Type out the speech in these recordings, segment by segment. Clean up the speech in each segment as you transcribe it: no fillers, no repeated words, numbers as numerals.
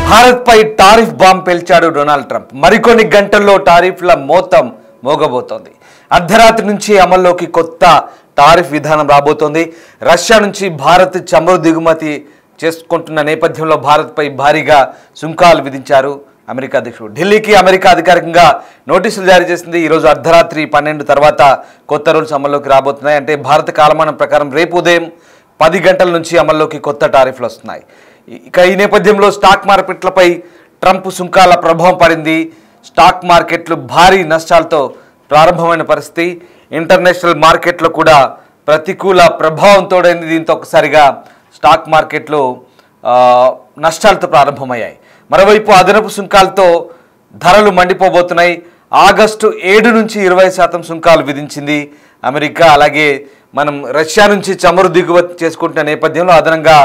భారత్ పై tariff bomb పేల్చాడు Donald Trump. మరికొన్ని గంటల్లో టారిఫ్ల మోతం మోగబోతోంది. అర్ధరాత్రి నుంచి అమల్లోకి కొత్త టారిఫ్ విధానం రాబోతోంది. రష్యా నుంచి భారత్ చమురు దిగుమతి చేసుకుంటున్న నేపథ్యంలో భారత్పై భారీగా సుంకాలు విధించారు అమెరికా అధ్యక్షుడు. ఢిల్లీకి అమెరికా అధికారికంగా నోటీసులు జారీ చేసింది. ఈరోజు అర్ధరాత్రి 12 తర్వాత కొత్త రూల్స్ అమల్లోకి రాబోతున్నాయి. అంటే భారత కాలమానం ప్రకారం రేపు ఉదయం 10 గంటల నుంచి అమల్లోకి కొత్త టారిఫ్లు వస్తున్నాయి. ఇక ఈ నేపథ్యంలో స్టాక్ మార్కెట్లపై ట్రంప్ సుంకాల ప్రభావం పడింది. స్టాక్ మార్కెట్లు భారీ నష్టాలతో ప్రారంభమైన పరిస్థితి. ఇంటర్నేషనల్ మార్కెట్లో కూడా ప్రతికూల ప్రభావం తోడైంది. దీంతో ఒకసారిగా స్టాక్ మార్కెట్లు నష్టాలతో ప్రారంభమయ్యాయి. మరోవైపు అదనపు సుంకాలతో ధరలు మండిపోబోతున్నాయి. ఆగస్టు 7 నుంచి 20% సుంకాలు విధించింది అమెరికా. అలాగే మనం రష్యా నుంచి చమురు దిగుమతి చేసుకుంటున్న నేపథ్యంలో అదనంగా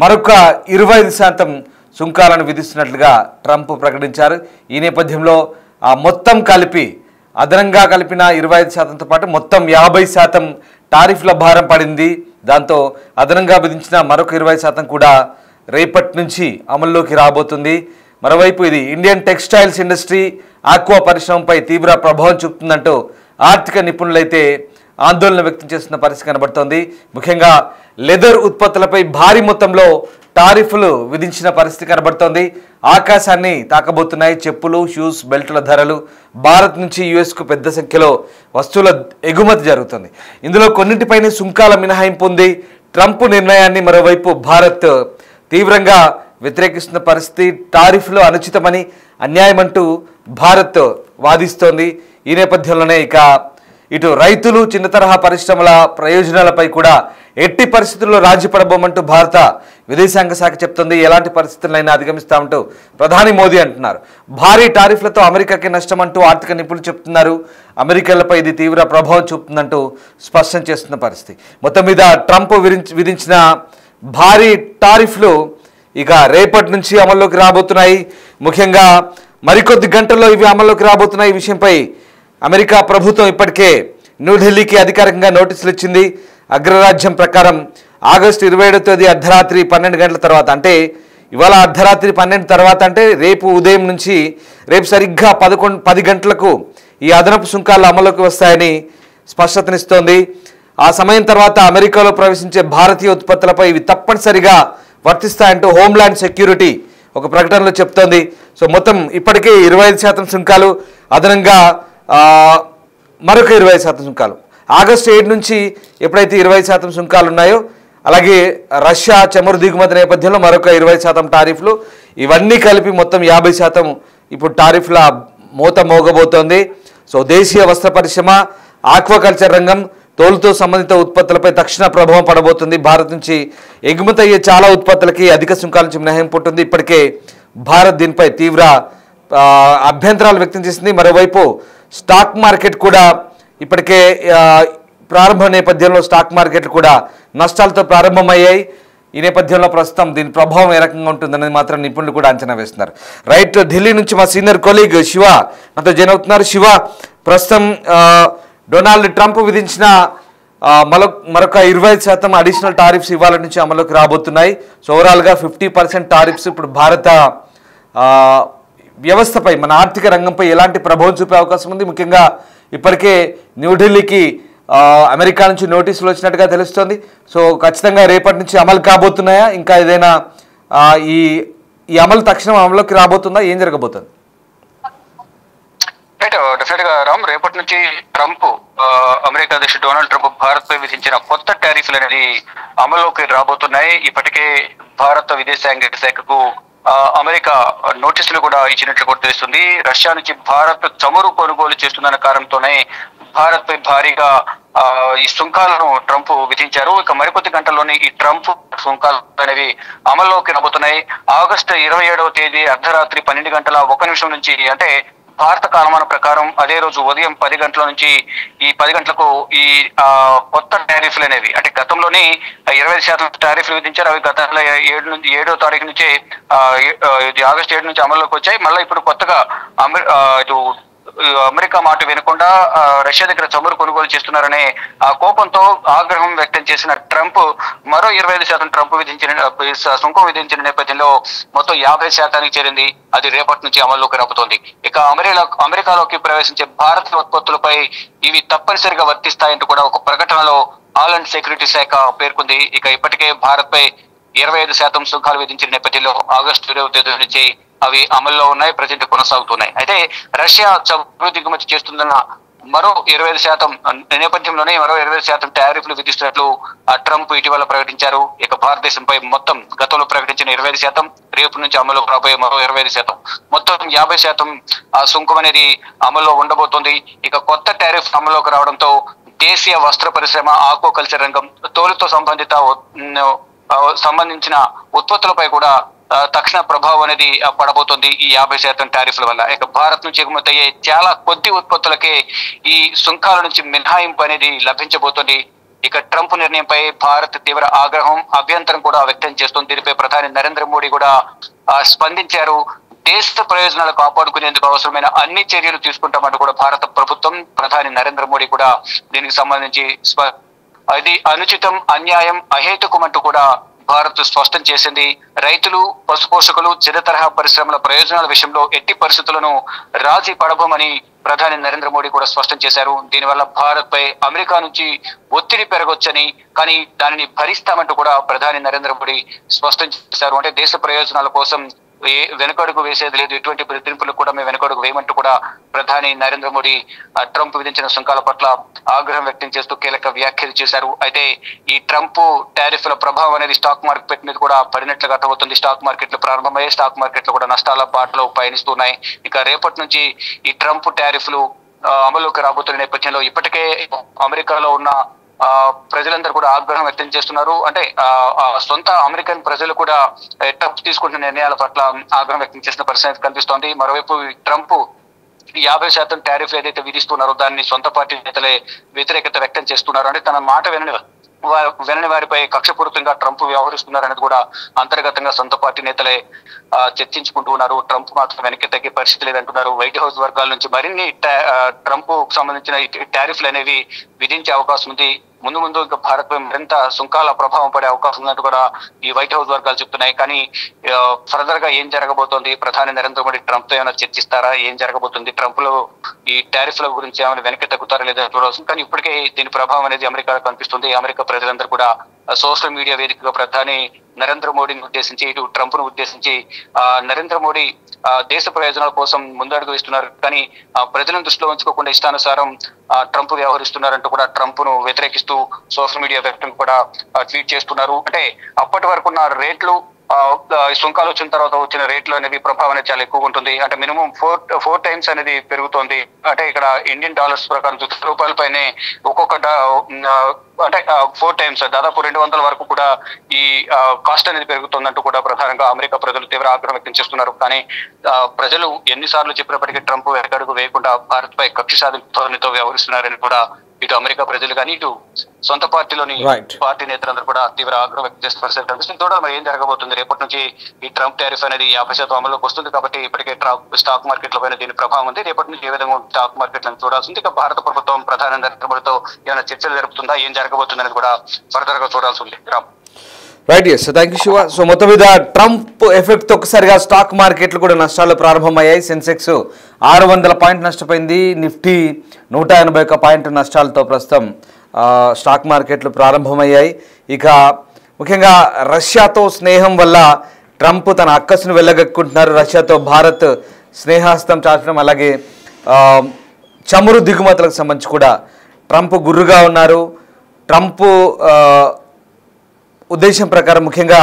మరొక 25% సుంకాలను విధిస్తున్నట్లుగా ట్రంప్ ప్రకటించారు. ఈ నేపథ్యంలో మొత్తం కలిపి అదనంగా కలిపిన 25%తో పాటు మొత్తం 50% టారిఫ్ల భారం పడింది. దాంతో అదనంగా విధించిన మరొక 20% కూడా రేపటి నుంచి అమల్లోకి రాబోతుంది. మరోవైపు ఇది ఇండియన్ టెక్స్టైల్స్ ఇండస్ట్రీ, ఆక్వా పరిశ్రమపై తీవ్ర ప్రభావం చూపుతుందంటూ ఆర్థిక నిపుణులైతే ఆందోళన వ్యక్తం చేస్తున్న పరిస్థితి కనబడుతోంది. ముఖ్యంగా లెదర్ ఉత్పత్తులపై భారీ మొత్తంలో టారిఫ్లు విధించిన పరిస్థితి కనబడుతోంది. ఆకాశాన్ని తాకబోతున్నాయి చెప్పులు, షూస్, బెల్టుల ధరలు. భారత్ నుంచి యుఎస్కు పెద్ద సంఖ్యలో వస్తువుల ఎగుమతి జరుగుతుంది. ఇందులో కొన్నింటిపైన సుంకాల మినహాయింపు ఉంది. ట్రంప్ నిర్ణయాన్ని మరోవైపు భారత్ తీవ్రంగా వ్యతిరేకిస్తున్న పరిస్థితి. టారిఫ్లు అనుచితమని, అన్యాయమంటూ భారత్ వాదిస్తోంది. ఈ నేపథ్యంలోనే ఇక ఇటు రైతులు, చిన్న తరహా పరిశ్రమల ప్రయోజనాలపై కూడా ఎట్టి పరిస్థితుల్లో రాజీ పడబోమంటూ భారత విదేశాంగ శాఖ చెప్తుంది. ఎలాంటి పరిస్థితులైనా అధిగమిస్తామంటూ ప్రధాని మోదీ అంటున్నారు. భారీ టారిఫ్లతో అమెరికాకి నష్టమంటూ ఆర్థిక నిపుణులు చెప్తున్నారు. అమెరికన్లపై ఇది తీవ్ర ప్రభావం చూపుతుందంటూ స్పష్టం చేస్తున్న పరిస్థితి. మొత్తం మీద ట్రంప్ విధించిన భారీ టారిఫ్లు ఇక రేపటి నుంచి అమల్లోకి రాబోతున్నాయి. ముఖ్యంగా మరికొద్ది గంటల్లో ఇవి అమల్లోకి రాబోతున్నాయి. ఈ విషయంపై అమెరికా ప్రభుత్వం ఇప్పటికే న్యూఢిల్లీకి అధికారికంగా నోటీసులు ఇచ్చింది. అగ్రరాజ్యం ప్రకారం ఆగస్టు 27వ తేదీ అర్ధరాత్రి 12 గంటల తర్వాత, అంటే ఇవాళ అర్ధరాత్రి 12 తర్వాత అంటే రేపు ఉదయం నుంచి రేపు సరిగ్గా 10 గంటలకు ఈ అదనపు సుంకాలు అమల్లోకి వస్తాయని స్పష్టతనిస్తోంది. ఆ సమయం తర్వాత అమెరికాలో ప్రవేశించే భారతీయ ఉత్పత్తులపై ఇవి తప్పనిసరిగా వర్తిస్తాయంటూ హోమ్ల్యాండ్ సెక్యూరిటీ ఒక ప్రకటనలో చెప్తోంది. సో మొత్తం ఇప్పటికే 25% సుంకాలు, అదనంగా మరొక 20% సుంకాలు. ఆగస్టు 7 నుంచి ఎప్పుడైతే 20% సుంకాలు ఉన్నాయో, అలాగే రష్యా చమురు దిగుమతి నేపథ్యంలో మరొక 20% టారిఫ్లు, ఇవన్నీ కలిపి మొత్తం 50% ఇప్పుడు టారిఫ్ల మోత మోగబోతోంది. సో దేశీయ వస్త్ర పరిశ్రమ, ఆక్వాకల్చర్ రంగం, తోలుతో సంబంధిత ఉత్పత్తులపై తక్షణ ప్రభావం పడబోతుంది. భారత్ నుంచి ఎగుమతి అయ్యే చాలా ఉత్పత్తులకి అధిక సుంకాల నుంచి మినహాయింపు ఉంటుంది. ఇప్పటికే భారత్ దీనిపై తీవ్ర అభ్యంతరాలు వ్యక్తం చేసింది. మరోవైపు స్టాక్ మార్కెట్ కూడా ఇప్పటికే ప్రారంభ నేపథ్యంలో స్టాక్ మార్కెట్లు కూడా నష్టాలతో ప్రారంభమయ్యాయి. ఈ నేపథ్యంలో ప్రస్తుతం దీని ప్రభావం ఏ రకంగా ఉంటుందనేది మాత్రం నిపుణులు కూడా అంచనా వేస్తున్నారు. రైట్, ఢిల్లీ నుంచి మా సీనియర్ కొలీగ్ శివ నాతో జాయిన్ అవుతున్నారు. శివ, ప్రస్తుతం డొనాల్డ్ ట్రంప్ విధించిన మరొక 20% అడిషనల్ టారిఫ్స్ ఇవాళ నుంచి అమలుకి రాబోతున్నాయి. సో ఓవరాల్గా 50% టారిఫ్స్ ఇప్పుడు భారత వ్యవస్థపై, మన ఆర్థిక రంగంపై ఎలాంటి ప్రభావం చూపే అవకాశం ఉంది? ముఖ్యంగా ఇప్పటికే న్యూఢిల్లీకి అమెరికా నుంచి నోటీసులు వచ్చినట్టుగా తెలుస్తోంది. సో ఖచ్చితంగా రేపటి నుంచి అమలు కాబోతున్నాయా? ఇంకా ఏదైనా ఈ అమలు తక్షణం అమలుకి రాబోతుందా? ఏం జరగబోతుంది? డెఫినెట్ గా రామ్, రేపటి నుంచి ట్రంప్ అమెరికా అధ్యక్షుడు డొనాల్డ్ ట్రంప్ భారత్ పై విధించిన కొత్త టారిఫ్లు అనేది అమల్లోకి రాబోతున్నాయి. ఇప్పటికే భారత విదేశాంగ శాఖకు అమెరికా నోటీసులు కూడా ఇచ్చినట్లు కూడా తెలుస్తుంది. రష్యా నుంచి భారత్ చమురు కొనుగోలు చేస్తుందన్న కారణంతోనే భారత్ పై భారీగా ఈ సుంకాలను ట్రంప్ విధించారు. ఇక మరికొద్ది గంటల్లోనే ఈ ట్రంప్ సుంకాలు అనేవి అమల్లోకి రాబోతున్నాయి. ఆగస్టు 27వ తేదీ అర్ధరాత్రి 12 గంటల 1 నిమిషం నుంచి, అంటే భారత కాలమాన ప్రకారం అదే రోజు ఉదయం 10 గంటల నుంచి ఈ 10 గంటలకు ఈ కొత్త టారిఫ్లు అనేవి, అంటే గతంలోనే 20% టారిఫ్లు విధించారు. అవి గతంలో 7వ తారీఖు నుంచి ఆగస్టు 7 నుంచి అమల్లోకి వచ్చాయి. మళ్ళీ ఇప్పుడు కొత్తగా ఇటు అమెరికా మాట వినకుండా రష్యా దగ్గర చమురు కొనుగోలు చేస్తున్నారనే ఆ కోపంతో ఆగ్రహం వ్యక్తం చేసిన ట్రంప్ మరో 25% ట్రంప్ సుంకం విధించిన నేపథ్యంలో మొత్తం 50% చేరింది. అది రేపటి నుంచి అమల్లోకి రాబోతోంది. ఇక అమెరికాలోకి ప్రవేశించే భారత ఉత్పత్తులపై ఇవి తప్పనిసరిగా వర్తిస్తాయంటూ కూడా ఒక ప్రకటనలో హాలండ్ సెక్యూరిటీ శాఖ పేర్కొంది. ఇక ఇప్పటికే భారత్ పై 25% సుంకాలు విధించిన నేపథ్యంలో ఆగస్టు 20వ తేదీ నుంచి అవి అమల్లో ఉన్నాయి, ప్రజెంట్ కొనసాగుతున్నాయి. అయితే రష్యా చమురు దిగుమతి చేస్తుందన్న మరో 25% నేపథ్యంలోనే మరో 25% టారిఫ్లు విధిస్తున్నట్లు ట్రంప్ ఇటీవల ప్రకటించారు. ఇక భారతదేశంపై మొత్తం గతంలో ప్రకటించిన 25%, రేపు నుంచి అమలుకు రాబోయే మరో 25%, మొత్తం 50% సుంకం అనేది అమల్లో ఉండబోతోంది. ఇక కొత్త టారిఫ్ అమల్లోకి రావడంతో దేశీయ వస్త్ర పరిశ్రమ, ఆక్వాకల్చర్ రంగం, తోలుతో సంబంధించిన ఉత్పత్తులపై కూడా తక్షణ ప్రభావం అనేది పడబోతోంది ఈ 50% టారిఫ్ల వల్ల. ఇక భారత్ నుంచి ఎగుమతి అయ్యే చాలా కొద్ది ఉత్పత్తులకే ఈ సుంకాల నుంచి మినహాయింపు అనేది లభించబోతోంది. ఇక ట్రంప్ నిర్ణయంపై భారత్ తీవ్ర ఆగ్రహం, అభ్యంతరం కూడా వ్యక్తం చేస్తుంది. దీనిపై ప్రధాని నరేంద్ర మోడీ కూడా స్పందించారు. దేశ ప్రయోజనాలు కాపాడుకునేందుకు అవసరమైన అన్ని చర్యలు తీసుకుంటామంటూ కూడా భారత ప్రభుత్వం, ప్రధాని నరేంద్ర మోడీ కూడా దీనికి సంబంధించి అది అనుచితం, అన్యాయం, అహేతుకం అంటూ కూడా భారత్ స్పష్టం చేసింది. రైతులు, పశుపోషకులు, చిన్న తరహా పరిశ్రమల ప్రయోజనాల విషయంలో ఎట్టి పరిస్థితులను రాజీ పడబోమని ప్రధాని నరేంద్ర మోడీ కూడా స్పష్టం చేశారు. దీనివల్ల భారత్ పై అమెరికా నుంచి ఒత్తిడి పెరగొచ్చని, కానీ దానిని భరిస్తామంటూ కూడా ప్రధాని నరేంద్ర మోడీ స్పష్టం చేశారు. అంటే దేశ ప్రయోజనాల కోసం వెనుకడుగు వేసేది లేదు, ఎటువంటి బెదిరింపులకు కూడా మేము వెనుకడుగు వేయమంటూ కూడా ప్రధాని నరేంద్ర మోడీ ట్రంప్ విధించిన సుంకాల పట్ల ఆగ్రహం వ్యక్తం చేస్తూ కీలక వ్యాఖ్యలు చేశారు. అయితే ఈ ట్రంప్ టారిఫ్ల ప్రభావం అనేది స్టాక్ మార్కెట్ మీద కూడా పడినట్లుగా అర్థమవుతుంది. స్టాక్ మార్కెట్లు ప్రారంభమయ్యే స్టాక్ మార్కెట్లు కూడా నష్టాల బాటలో పయనిస్తున్నాయి. ఇక రేపటి నుంచి ఈ ట్రంప్ టారిఫ్లు అమలులోకి రాబోతున్న నేపథ్యంలో ఇప్పటికే అమెరికాలో ఉన్న ప్రజలందరూ కూడా ఆగ్రహం వ్యక్తం చేస్తున్నారు. అంటే సొంత అమెరికన్ ప్రజలు కూడా ట్రంప్ తీసుకుంటున్న నిర్ణయాల పట్ల ఆగ్రహం వ్యక్తం చేసిన పరిస్థితి కనిపిస్తోంది. మరోవైపు ట్రంప్ 50% టారిఫ్ ఏదైతే విధిస్తున్నారో దాన్ని సొంత పార్టీ నేతలే వ్యతిరేకత వ్యక్తం చేస్తున్నారు. అంటే తన మాట వినని వారిపై కక్షపూరితంగా ట్రంప్ వ్యవహరిస్తున్నారనేది కూడా అంతర్గతంగా సొంత పార్టీ నేతలే చర్చించుకుంటూ ఉన్నారు. ట్రంప్ మాత్రం వెనక్కి తగ్గే పరిస్థితి లేదంటున్నారు. వైట్ హౌస్ వర్గాల నుంచి మరిన్ని ట్రంప్ సంబంధించిన టారిఫ్లు అనేవి విధించే అవకాశం ఉంది. ముందు ఇంకా భారత్ పై మరింత సుంకాల ప్రభావం పడే అవకాశం ఉందంటూ కూడా ఈ వైట్ హౌస్ వర్గాలు చెప్తున్నాయి. కానీ ఫర్దర్ గా ఏం జరగబోతోంది, ప్రధాని నరేంద్ర మోడీ ట్రంప్ తో ఏమైనా చర్చిస్తారా, ఏం జరగబోతుంది, ట్రంప్ లో ఈ టారిఫ్ల గురించి ఏమైనా వెనక్కి తగ్గుతారా లేదా చూడాల్సింది. కానీ ఇప్పటికే దీని ప్రభావం అనేది అమెరికాలో కనిపిస్తుంది. అమెరికా ప్రజలందరూ కూడా సోషల్ మీడియా వేదికగా ప్రధాని నరేంద్ర మోడీని ఉద్దేశించి, ఇటు ట్రంప్ ను ఉద్దేశించి నరేంద్ర మోడీ దేశ ప్రయోజనాల కోసం ముందడుగు వేస్తున్నారు, కానీ ప్రజలను దృష్టిలో ఉంచుకోకుండా ఇష్టానుసారం ట్రంప్ వ్యవహరిస్తున్నారంటూ కూడా ట్రంప్ ను వ్యతిరేకిస్తూ సోషల్ మీడియా వ్యక్తులు కూడా ట్వీట్ చేస్తున్నారు. అంటే అప్పటి వరకు ఉన్న రేట్లు, సుంకాలు వచ్చిన తర్వాత వచ్చిన రేట్లు అనేది ప్రభావం అనేది చాలా ఎక్కువగా ఉంటుంది. అంటే మినిమం 4 times అనేది పెరుగుతోంది. అంటే ఇక్కడ ఇండియన్ డాలర్స్ ప్రకారం రూపాయల పైనే ఒక్కొక్క అంటే 4 times దాదాపు 200 వరకు కూడా ఈ కాస్ట్ అనేది పెరుగుతుందంటూ కూడా ప్రధానంగా అమెరికా ప్రజలు తీవ్ర ఆగ్రహం వ్యక్తం చేస్తున్నారు. కానీ ప్రజలు ఎన్నిసార్లు చెప్పినప్పటికీ ట్రంప్ వెనకడుగు వేయకుండా భారత్ పై కక్ష సాధింపుతో వ్యవహరిస్తున్నారని కూడా ఇటు అమెరికా ప్రజలు కానీ ఇటు సొంత పార్టీలోని పార్టీ నేతలందరూ కూడా తీవ్ర ఆగ్రహం వ్యక్తం చేస్తున్న పరిస్థితి కనిపిస్తుంది. చూడాలి మరి ఏం జరగబోతుంది. రేపటి నుంచి ఈ ట్రంప్ టారిఫ్ అనేది 50% అమలులోకి వస్తుంది కాబట్టి ఇప్పటికే స్టాక్ మార్కెట్ల పైన దీని ప్రభావం ఉంది. రేపటి నుంచి ఏ విధంగా స్టాక్ మార్కెట్లను చూడాల్సింది. ఇక భారత ప్రభుత్వం ప్రధాని నరేంద్ర మోడీతో ఏమైనా చర్చలు జరుపుతుందా, ఏం జరగబోతుంది అనేది కూడా ఫర్దర్ గా చూడాల్సి ఉంది. Right, yes, thank you Shiva. So మొత్తం మీద ట్రంప్ ఎఫెక్ట్ ఒక్కసారిగా స్టాక్ మార్కెట్లు కూడా నష్టాలు ప్రారంభమయ్యాయి. సెన్సెక్స్ 600 పాయింట్ నష్టపోయింది. నిఫ్టీ 181 పాయింట్ నష్టాలతో ప్రస్తుతం స్టాక్ మార్కెట్లు ప్రారంభమయ్యాయి. ఇక ముఖ్యంగా రష్యాతో స్నేహం వల్ల ట్రంప్ తన అక్కసును వెళ్ళగక్కుంటున్నారు. రష్యాతో భారత్ స్నేహాస్తం చాచడం, అలాగే చమురు దిగుమతులకు సంబంధించి కూడా ట్రంప్ గుర్రుగా ఉన్నారు. ట్రంప్ ఉద్దేశం ప్రకారం ముఖ్యంగా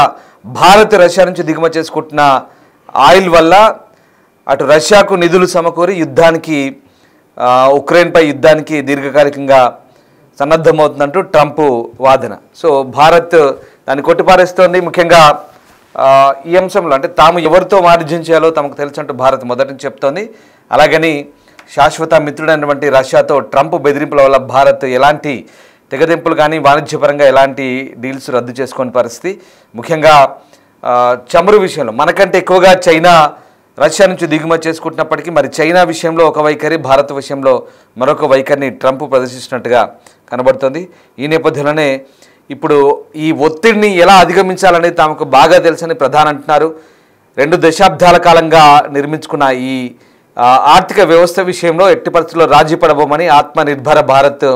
భారత్ రష్యా నుంచి దిగుమతి చేసుకుంటున్న ఆయిల్ వల్ల అటు రష్యాకు నిధులు సమకూరి యుద్ధానికి, ఉక్రెయిన్పై యుద్ధానికి దీర్ఘకాలికంగా సన్నద్ధమవుతుందంటూ ట్రంప్ వాదన. సో భారత్ దాన్ని కొట్టిపారేస్తోంది. ముఖ్యంగా ఈ అంశంలో అంటే తాము ఎవరితో వాణిజ్యం చేయాలో తమకు తెలుసంటూ భారత్ మొదటి నుంచి చెప్తోంది. అలాగని శాశ్వత మిత్రుడైనటువంటి రష్యాతో ట్రంప్ బెదిరింపుల వల్ల భారత్ ఎలాంటి తెగదెంపులు కానీ వాణిజ్యపరంగా ఎలాంటి డీల్స్ రద్దు చేసుకునే పరిస్థితి. ముఖ్యంగా చమురు విషయంలో మనకంటే ఎక్కువగా చైనా రష్యా నుంచి దిగుమతి చేసుకుంటున్నప్పటికీ మరి చైనా విషయంలో ఒక వైఖరి, భారత్ విషయంలో మరొక వైఖరిని ట్రంప్ ప్రదర్శిస్తున్నట్టుగా కనబడుతుంది. ఈ నేపథ్యంలోనే ఇప్పుడు ఈ ఒత్తిడిని ఎలా అధిగమించాలనేది తమకు బాగా తెలుసని ప్రధాని అంటున్నారు. 2 దశాబ్దాల కాలంగా నిర్మించుకున్న ఈ ఆర్థిక వ్యవస్థ విషయంలో ఎట్టి పరిస్థితుల్లో రాజీ పడబోమని, ఆత్మనిర్భర భారత్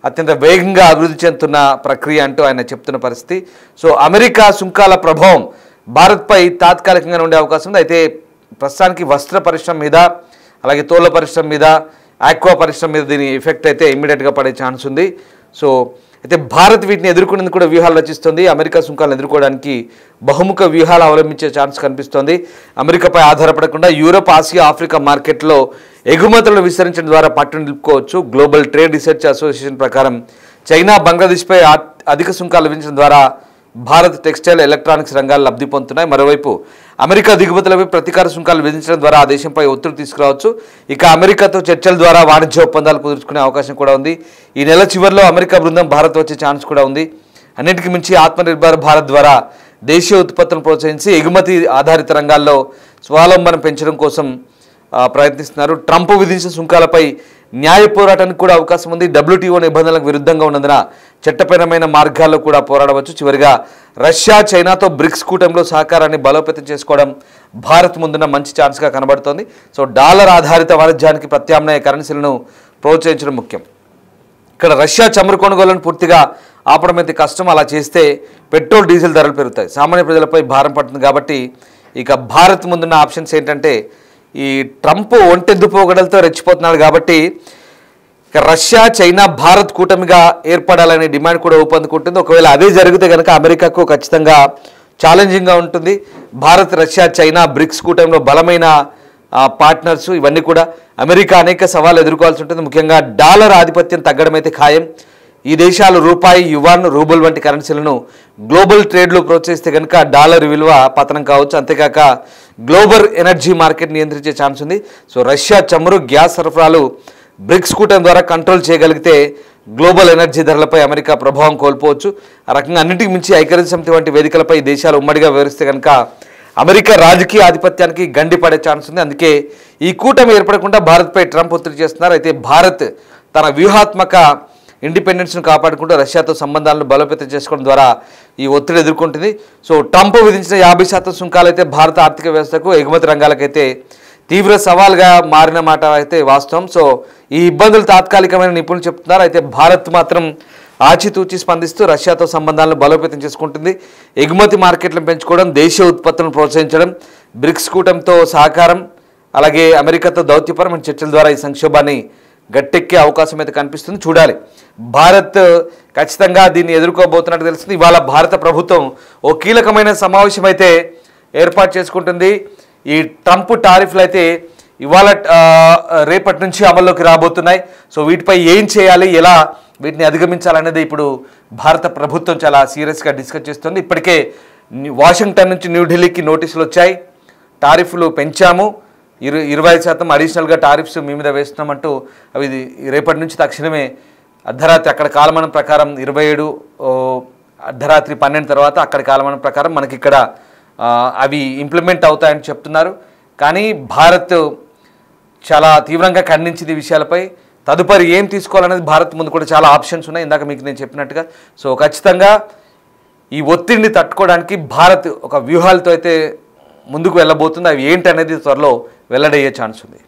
అత్యంత వేగంగా అభివృద్ధి చెందుతున్న ప్రక్రియ అంటూ ఆయన చెప్తున్న పరిస్థితి. సో అమెరికా సుంకాల ప్రభావం భారత్పై తాత్కాలికంగా ఉండే అవకాశం ఉంది. అయితే ప్రస్తుతానికి వస్త్ర పరిశ్రమ మీద, అలాగే తోళ్ల పరిశ్రమ మీద, ఆక్వా పరిశ్రమ మీద దీని ఎఫెక్ట్ అయితే ఇమ్మీడియట్గా పడే ఛాన్స్ ఉంది. సో అయితే భారత్ వీటిని ఎదుర్కొనేందుకు కూడా వ్యూహాలు రచిస్తుంది. అమెరికా సుంకాలను ఎదుర్కోవడానికి బహుముఖ వ్యూహాలు అవలంబించే ఛాన్స్ కనిపిస్తోంది. అమెరికాపై ఆధారపడకుండా యూరోప్, ఆసియా, ఆఫ్రికా మార్కెట్లో ఎగుమతులను విస్తరించడం ద్వారా పట్టును నిలుపుకోవచ్చు. గ్లోబల్ ట్రేడ్ రీసెర్చ్ అసోసియేషన్ ప్రకారం చైనా, బంగ్లాదేశ్పై అధిక సుంకాలు విధించడం ద్వారా భారత్ టెక్స్టైల్, ఎలక్ట్రానిక్స్ రంగాలు లబ్ధి పొందుతున్నాయి. మరోవైపు అమెరికా దిగుమతులపై ప్రతీకార సుంకాలు విధించడం ద్వారా ఆ దేశంపై ఒత్తిడి తీసుకురావచ్చు. ఇక అమెరికాతో చర్చల ద్వారా వాణిజ్య ఒప్పందాలు కుదుర్చుకునే అవకాశం కూడా ఉంది. ఈ నెల చివరిలో అమెరికా బృందం భారత్ వచ్చే ఛాన్స్ కూడా ఉంది. అన్నింటికి మించి ఆత్మనిర్భర్ భారత్ ద్వారా దేశీయ ఉత్పత్తులను ప్రోత్సహించి ఎగుమతి ఆధారిత రంగాల్లో స్వావలంబన పెంచడం కోసం ప్రయత్నిస్తున్నారు. ట్రంప్ విధించిన సుంకాలపై న్యాయ పోరాటానికి కూడా అవకాశం ఉంది. WTO నిబంధనలకు విరుద్ధంగా ఉన్నందున చట్టపరమైన మార్గాల్లో కూడా పోరాడవచ్చు. చివరిగా రష్యా, చైనాతో బ్రిక్స్ కూటమిలో సహకారాన్ని బలోపేతం చేసుకోవడం భారత్ ముందున్న మంచి ఛాన్స్గా కనబడుతోంది. సో డాలర్ ఆధారిత వాణిజ్యానికి ప్రత్యామ్నాయ కరెన్సీలను ప్రోత్సహించడం ముఖ్యం. ఇక్కడ రష్యా చమురు కొనుగోలను పూర్తిగా ఆపడం అయితే కష్టం. అలా చేస్తే పెట్రోల్, డీజిల్ ధరలు పెరుగుతాయి, సామాన్య ప్రజలపై భారం పడుతుంది. కాబట్టి ఇక భారత్ ముందున్న ఆప్షన్స్ ఏంటంటే, ఈ ట్రంప్ ఒంటెద్దు పోగడలతో రెచ్చిపోతున్నాడు కాబట్టి ఇక రష్యా, చైనా, భారత్ కూటమిగా ఏర్పడాలనే డిమాండ్ కూడా ఊపందుకుంటుంది. ఒకవేళ అదే జరిగితే కనుక అమెరికాకు ఖచ్చితంగా ఛాలెంజింగ్గా ఉంటుంది. భారత్, రష్యా, చైనా బ్రిక్స్ కూటమిలో బలమైన పార్ట్నర్స్. ఇవన్నీ కూడా అమెరికా అనేక సవాళ్ళు ఎదుర్కోవాల్సి ఉంటుంది. ముఖ్యంగా డాలర్ ఆధిపత్యం తగ్గడం అయితే ఖాయం. ఈ దేశాలు రూపాయి, యువాన్, రూబుల్ వంటి కరెన్సీలను గ్లోబల్ ట్రేడ్లో ప్రోత్సహిస్తే కనుక డాలర్ విలువ పతనం కావచ్చు. అంతేకాక గ్లోబల్ ఎనర్జీ మార్కెట్ నియంత్రించే ఛాన్స్ ఉంది. సో రష్యా చమురు, గ్యాస్ సరఫరాలు బ్రిక్స్ కూటమి ద్వారా కంట్రోల్ చేయగలిగితే గ్లోబల్ ఎనర్జీ ధరలపై అమెరికా ప్రభావం కోల్పోవచ్చు. ఆ రకంగా అన్నింటికి మించి ఐక్యరాజ్య సమితి వంటి వేదికలపై దేశాలు ఉమ్మడిగా వ్యవహరిస్తే కనుక అమెరికా రాజకీయ ఆధిపత్యానికి గండి పడే ఛాన్స్ ఉంది. అందుకే ఈ కూటమి ఏర్పడకుండా భారత్పై ట్రంప్ ఒత్తిడి చేస్తున్నారు. అయితే భారత్ తన వ్యూహాత్మక ఇండిపెండెన్స్ను కాపాడుకుంటూ రష్యాతో సంబంధాలను బలోపేతం చేసుకోవడం ద్వారా ఈ ఒత్తిడి ఎదుర్కొంటుంది. సో ట్రంప్ విధించిన 50% సుంకాలు అయితే భారత ఆర్థిక వ్యవస్థకు, ఎగుమతి రంగాలకైతే తీవ్ర సవాల్గా మారిన మాట అయితే వాస్తవం. సో ఈ ఇబ్బందులు తాత్కాలికమైన నిపుణులు చెప్తున్నారు. అయితే భారత్ మాత్రం ఆచితూచి స్పందిస్తూ రష్యాతో సంబంధాలను బలోపేతం చేసుకుంటుంది. ఎగుమతి మార్కెట్లను పెంచుకోవడం, దేశీయ ఉత్పత్తులను ప్రోత్సహించడం, బ్రిక్స్ కూటమితో సహకారం, అలాగే అమెరికాతో దౌత్యపరమైన చర్చల ద్వారా ఈ సంక్షోభాన్ని గట్టెక్కే అవకాశం అయితే కనిపిస్తుంది. చూడాలి, భారత్ ఖచ్చితంగా దీన్ని ఎదుర్కోబోతున్నట్టు తెలుస్తుంది. ఇవాళ భారత ప్రభుత్వం ఓ కీలకమైన సమావేశం అయితే ఏర్పాటు చేసుకుంటుంది. ఈ ట్రంప్ టారిఫ్లు అయితే ఇవాళ రేపటి నుంచి అమల్లోకి రాబోతున్నాయి. సో వీటిపై ఏం చేయాలి, ఎలా వీటిని అధిగమించాలనేది ఇప్పుడు భారత ప్రభుత్వం చాలా సీరియస్గా డిస్కస్ చేస్తుంది. ఇప్పటికే వాషింగ్టన్ నుంచి న్యూఢిల్లీకి నోటీసులు వచ్చాయి. టారిఫ్లు పెంచాము, 25% అడిషనల్గా టారిఫ్స్ మీ మీద వేస్తున్నామంటూ అవి రేపటి నుంచి తక్షణమే అర్ధరాత్రి అక్కడ కాలమానం ప్రకారం 27 అర్ధరాత్రి 12 తర్వాత అక్కడ కాలమానం ప్రకారం మనకి ఇక్కడ అవి ఇంప్లిమెంట్ అవుతాయని చెప్తున్నారు. కానీ భారత్ చాలా తీవ్రంగా ఖండించింది ఈ విషయాలపై. తదుపరి ఏం తీసుకోవాలనేది భారత్ ముందు కూడా చాలా ఆప్షన్స్ ఉన్నాయి, ఇందాక మీకు నేను చెప్పినట్టుగా. సో ఖచ్చితంగా ఈ ఒత్తిడిని తట్టుకోవడానికి భారత్ ఒక వ్యూహాలతో అయితే ముందుకు వెళ్ళబోతుంది. అవి ఏంటి అనేది త్వరలో వెల్లడయ్యే ఛాన్స్ ఉంది.